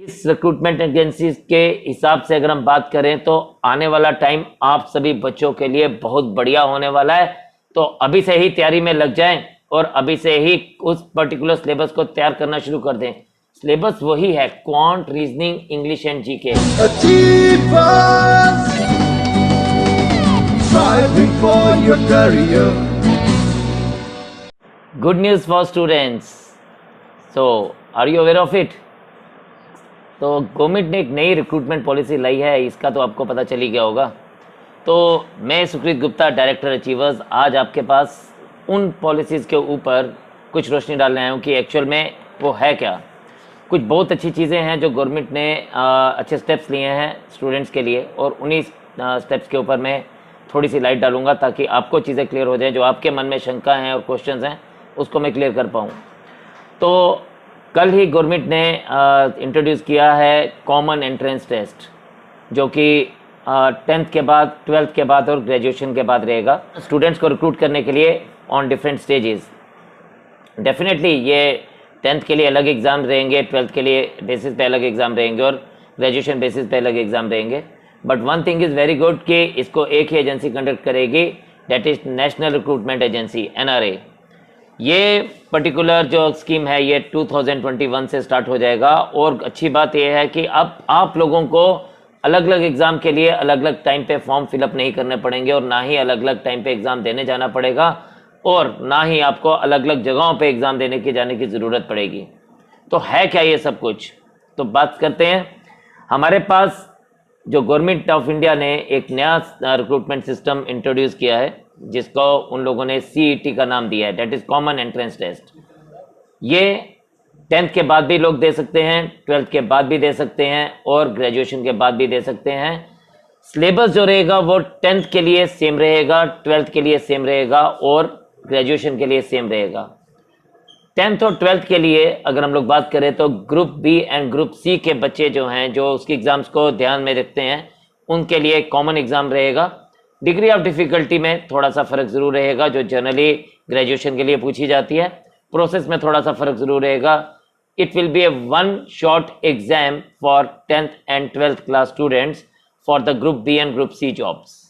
इस recruitment agency के हिसाब से अगर हम बात करें तो आने वाला टाइम आप सभी बच्चों के लिए बहुत बढ़िया होने वाला है। तो अभी से ही तैयारी में लग जाएं और अभी से ही उस पर्टिकुलर सिलेबस को तैयार करना शुरू कर दें। सिलेबस वही है, quant, reasoning, English and GK. Good news for students, so are you aware of it? तो गवर्नमेंट ने एक नई रिक्रूटमेंट पॉलिसी लाई है, इसका तो आपको पता चल ही गया होगा। तो मैं सुकृत गुप्ता, डायरेक्टर अचीवर्स, आज आपके पास उन पॉलिसीज़ के ऊपर कुछ रोशनी डालने आया हूँ कि एक्चुअल में वो है क्या। कुछ बहुत अच्छी चीज़ें हैं जो गवर्नमेंट ने अच्छे स्टेप्स लिए हैं स्टूडेंट्स के लिए, और उन्हीं स्टेप्स के ऊपर मैं थोड़ी सी लाइट डालूंगा ताकि आपको चीज़ें क्लियर हो जाएं। जो आपके मन में शंका हैं और क्वेश्चंस हैं उसको मैं क्लियर कर पाऊँ। तो कल ही गवर्नमेंट ने इंट्रोड्यूस किया है कॉमन एंट्रेंस टेस्ट, जो कि 10th के बाद, 12th के बाद और ग्रेजुएशन के बाद रहेगा स्टूडेंट्स को रिक्रूट करने के लिए ऑन डिफरेंट स्टेजेस। डेफिनेटली ये 10th के लिए अलग एग्ज़ाम रहेंगे, 12th के लिए बेसिस पे अलग एग्ज़ाम रहेंगे और ग्रेजुएशन बेसिस पे अलग एग्ज़ाम रहेंगे। But one thing is very good कि इसको एक ही एजेंसी कंडक्ट करेगी, that is national recruitment agency, NRA। ये पर्टिकुलर जो स्कीम है ये 2021 से स्टार्ट हो जाएगा। और अच्छी बात यह है कि अब आप लोगों को अलग अलग एग्ज़ाम के लिए अलग अलग टाइम पे फॉर्म फिलअप नहीं करने पड़ेंगे, और ना ही अलग अलग टाइम पे एग्ज़ाम देने जाना पड़ेगा, और ना ही आपको अलग अलग जगहों पे एग्ज़ाम देने की जाने की ज़रूरत पड़ेगी। तो है क्या ये सब कुछ? तो बात करते हैं। हमारे पास जो गवर्नमेंट ऑफ इंडिया ने एक नया रिक्रूटमेंट सिस्टम इंट्रोड्यूस किया है, जिसको उन लोगों ने CET का नाम दिया है, that is common entrance test. ये 10th के बाद भी लोग दे सकते हैं, 12th के बाद भी दे सकते हैं और ग्रेजुएशन के बाद भी दे सकते हैं। सिलेबस जो रहेगा वो 10th के लिए सेम रहेगा, 12th के लिए सेम रहेगा और ग्रेजुएशन के लिए सेम रहेगा। 10th और 12th के लिए अगर हम लोग बात करें तो group B and group C के बच्चे जो हैं, जो उसके एग्ज़ाम्स को ध्यान में रखते हैं, उनके लिए कॉमन एग्ज़ाम रहेगा। डिग्री ऑफ डिफ़िकल्टी में थोड़ा सा फ़र्क ज़रूर रहेगा, जो जनरली ग्रेजुएशन के लिए पूछी जाती है। प्रोसेस में थोड़ा सा फ़र्क ज़रूर रहेगा। It will be a one shot exam for 10th and 12th class students for the group B and group C jobs.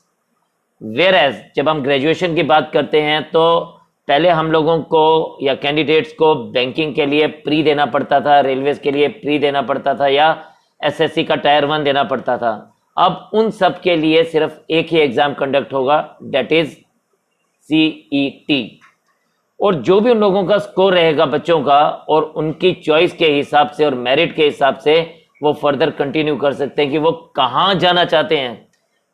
Whereas जब हम ग्रेजुएशन की बात करते हैं तो पहले हम लोगों को या कैंडिडेट्स को बैंकिंग के लिए प्री देना पड़ता था, रेलवेज के लिए प्री देना पड़ता था, या SSC का टायर 1 देना पड़ता था। अब उन सब के लिए सिर्फ एक ही एग्ज़ाम कंडक्ट होगा, दैट इज़ CET। और जो भी उन लोगों का स्कोर रहेगा बच्चों का, और उनकी चॉइस के हिसाब से और मेरिट के हिसाब से वो फर्दर कंटिन्यू कर सकते हैं कि वो कहाँ जाना चाहते हैं,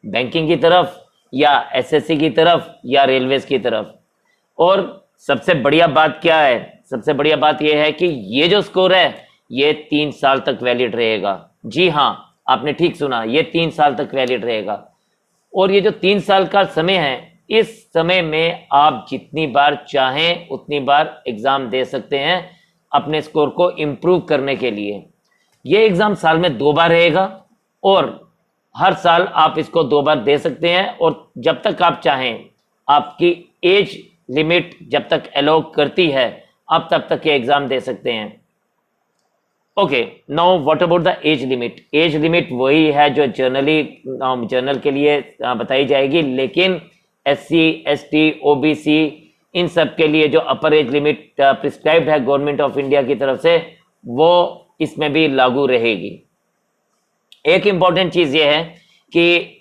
बैंकिंग की तरफ या SSC की तरफ या रेलवेज की तरफ। और सबसे बढ़िया बात क्या है? सबसे बढ़िया बात यह है कि ये जो स्कोर है ये 3 साल तक वैलिड रहेगा। जी हाँ, आपने ठीक सुना, ये 3 साल तक वैलिड रहेगा। और ये जो 3 साल का समय है, इस समय में आप जितनी बार चाहें उतनी बार एग्ज़ाम दे सकते हैं अपने स्कोर को इम्प्रूव करने के लिए। ये एग्ज़ाम साल में 2 बार रहेगा और हर साल आप इसको 2 बार दे सकते हैं, और जब तक आप चाहें, आपकी एज लिमिट जब तक अलाउ करती है आप तब तक ये एग्ज़ाम दे सकते हैं। Okay, now what about the age limit? Age limit वही है जो जनरल के लिए बताई जाएगी, लेकिन SC, ST, OBC इन सब के लिए जो अपर एज लिमिट प्रिस्क्राइब्ड है गवर्नमेंट ऑफ इंडिया की तरफ से, वो इसमें भी लागू रहेगी। एक इंपॉर्टेंट चीज़ ये है कि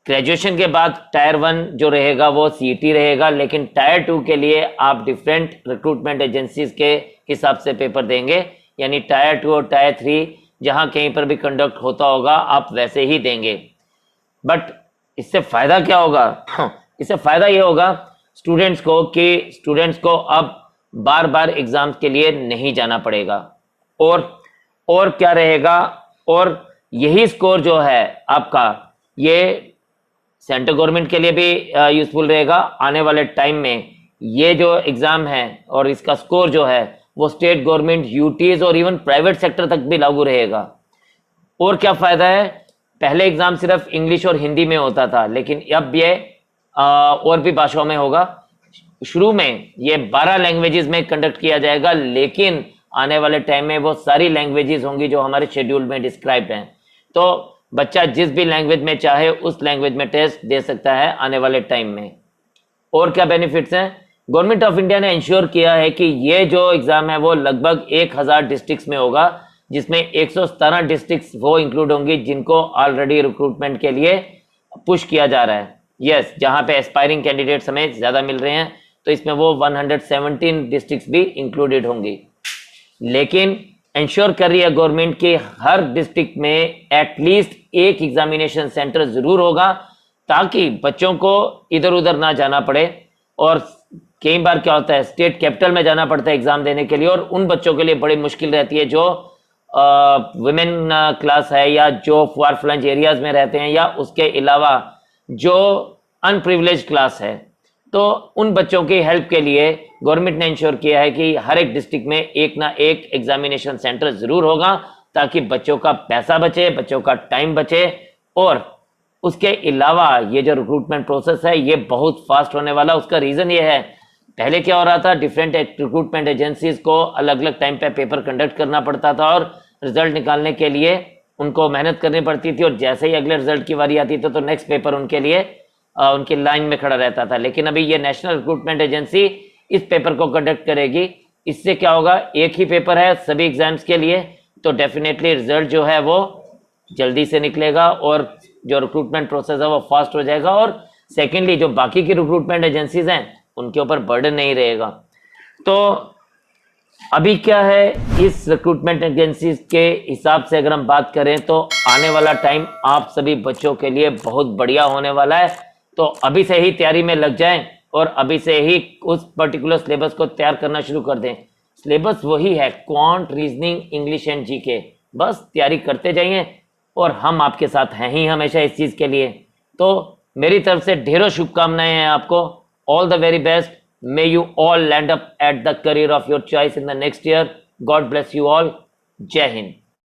ग्रेजुएशन के बाद टायर 1 जो रहेगा वो CET रहेगा, लेकिन टायर 2 के लिए आप डिफरेंट रिक्रूटमेंट एजेंसीज के हिसाब से पेपर देंगे, यानी टायर 2 और टायर 3 जहां कहीं पर भी कंडक्ट होता होगा आप वैसे ही देंगे। बट इससे फ़ायदा क्या होगा? इससे फ़ायदा ये होगा स्टूडेंट्स को कि स्टूडेंट्स को अब बार बार एग्ज़ाम्स के लिए नहीं जाना पड़ेगा। और क्या रहेगा? और यही स्कोर जो है आपका, ये सेंट्रल गवर्नमेंट के लिए भी यूज़फुल रहेगा। आने वाले टाइम में ये जो एग्ज़ाम है और इसका स्कोर जो है वो स्टेट गवर्नमेंट, UTs और इवन प्राइवेट सेक्टर तक भी लागू रहेगा। और क्या फ़ायदा है? पहले एग्ज़ाम सिर्फ इंग्लिश और हिंदी में होता था, लेकिन अब ये और भी भाषाओं में होगा। शुरू में ये 12 लैंग्वेजेस में कंडक्ट किया जाएगा, लेकिन आने वाले टाइम में वो सारी लैंग्वेजेस होंगी जो हमारे शेड्यूल में डिस्क्राइब हैं। तो बच्चा जिस भी लैंग्वेज में चाहे उस लैंग्वेज में टेस्ट दे सकता है आने वाले टाइम में। और क्या बेनिफिट्स हैं? गवर्नमेंट ऑफ इंडिया ने इंश्योर किया है कि ये जो एग्जाम है वो लगभग 1000 डिस्ट्रिक्ट्स में होगा, जिसमें 117 डिस्ट्रिक्ट्स वो इंक्लूड होंगी जिनको ऑलरेडी रिक्रूटमेंट के लिए पुश किया जा रहा है। यस, जहां पे एस्पायरिंग कैंडिडेट्स हमें ज्यादा मिल रहे हैं, तो इसमें वो 117 डिस्ट्रिक्ट्स भी इंक्लूडेड होंगी। लेकिन इंश्योर कर रही है गवर्नमेंट कि हर डिस्ट्रिक्ट में एटलीस्ट एक एग्जामिनेशन सेंटर जरूर होगा, ताकि बच्चों को इधर उधर ना जाना पड़े। और कई बार क्या होता है, स्टेट कैपिटल में जाना पड़ता है एग्जाम देने के लिए, और उन बच्चों के लिए बड़ी मुश्किल रहती है जो वुमेन क्लास है या जो फार फ्लंज एरियाज में रहते हैं या उसके अलावा जो अनप्रिविलेज क्लास है। तो उन बच्चों की हेल्प के लिए गवर्नमेंट ने इंश्योर किया है कि हर एक डिस्ट्रिक्ट में एक ना एक एग्जामिनेशन सेंटर जरूर होगा, ताकि बच्चों का पैसा बचे, बच्चों का टाइम बचे। और उसके अलावा ये जो रिक्रूटमेंट प्रोसेस है ये बहुत फास्ट होने वाला। उसका रीजन ये है, पहले क्या हो रहा था, डिफरेंट रिक्रूटमेंट एजेंसीज को अलग अलग टाइम पे पेपर कंडक्ट करना पड़ता था और रिजल्ट निकालने के लिए उनको मेहनत करनी पड़ती थी, और जैसे ही अगले रिजल्ट की बारी आती थी तो नेक्स्ट पेपर उनके लिए उनकी लाइन में खड़ा रहता था। लेकिन अभी ये नेशनल रिक्रूटमेंट एजेंसी इस पेपर को कंडक्ट करेगी। इससे क्या होगा, एक ही पेपर है सभी एग्जाम्स के लिए, तो डेफिनेटली रिजल्ट जो है वो जल्दी से निकलेगा और जो रिक्रूटमेंट प्रोसेस है वो फास्ट हो जाएगा। और सेकेंडली जो बाकी की रिक्रूटमेंट एजेंसीज हैं उनके ऊपर बर्डन नहीं रहेगा। तो अभी क्या है, इस रिक्रूटमेंट एजेंसीज के हिसाब से अगर हम बात करें तो आने वाला टाइम आप सभी बच्चों के लिए बहुत बढ़िया होने वाला है। तो अभी से ही तैयारी में लग जाएं और अभी से ही उस पर्टिकुलर सिलेबस को तैयार करना शुरू कर दें। सिलेबस वही है, quant, reasoning, English and GK. बस तैयारी करते जाइए और हम आपके साथ हैं ही हमेशा इस चीज़ के लिए। तो मेरी तरफ से ढेरों शुभकामनाएं हैं आपको। All the very best. May you all land up at the career of your choice in the next year. God bless you all. Jai Hind.